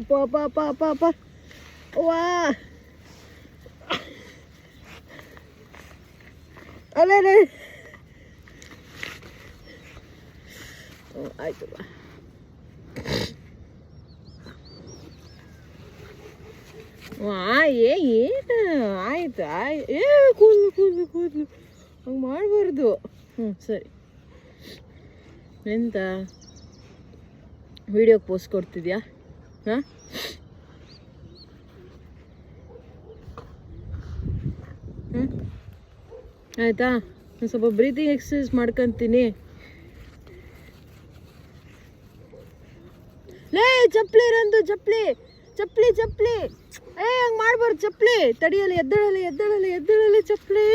ಅಪ್ಪ ಅಪ್ಪ ಅಪ್ಪ ಅಪ್ಪ ಅಪ್ಪ ವಾ ಅಲ್ಲೇ ಆಯ್ತು ಏನು ಆಯ್ತು ಕೂದಲು ಹಂಗೆ ಮಾಡಬಾರ್ದು. ಸರಿ ಎಂತ ವಿಡಿಯೋಗೆ ಪೋಸ್ಟ್ ಕೊಡ್ತಿದ್ಯಾ? ಹಾಂ ಆಯಿತಾ, ನಾನು ಸ್ವಲ್ಪ ಬ್ರೀತಿಂಗ್ ಎಕ್ಸಸೈಸ್ ಮಾಡ್ಕೊತೀನಿ. ಲೇ ಚಪ್ಪಲಿ ರಂದು ಚಪ್ಪಲಿ ಚಪ್ಪಲಿ ಚಪ್ಪಲಿ ಹಂಗೆ ಮಾಡ್ಬಾರ್ದು. ಚಪ್ಪಲಿ ತಡಿಯಲಿ, ಎದ್ದಳಲಿ ಚಪ್ಪಲಿ.